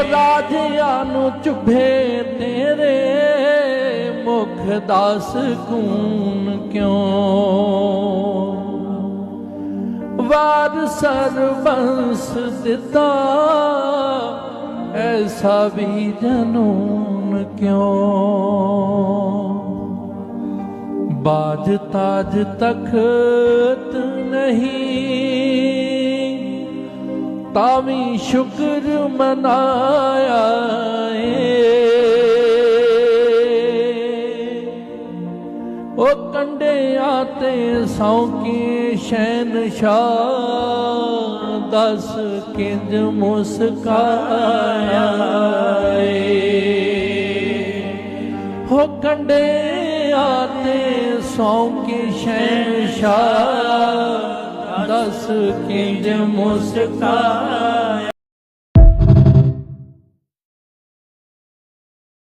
ਰਾਜਿਆਂ ਨੂੰ ਚੁਭੇ ਤੇਰੇ ਮੁਖ ਦਾ ਸਕੂਨ ਕਿਉਂ। ਵਾਰ ਸਰਬੰਸ ਦਿੱਤਾ ਐਸਾ ਵੀ ਜਨੂਨ ਕਿਉਂ। ਬਾਜ ਤਾਜ ਤਖਤ ਨਹੀਂ ਤਾਵੀਂ ਸ਼ੁਕਰ ਮਨਾਇਆ ਓ ਕੰਡਿਆਂ ਤੇ ਸੌਂਕੀ ਸ਼ਹਿਨਸ਼ਾਹ ਦਸ ਕਿੰਜ ਮੁਸਕਾਇਆ ਹੋ ਕੰਡਿਆਂ ਤੇ ਸੌਂਕੀ ਸ਼ਹਿਨਸ਼ਾਹ ਦਸ ਕਿੰਜ ਮੁਸਕਾਇਆ।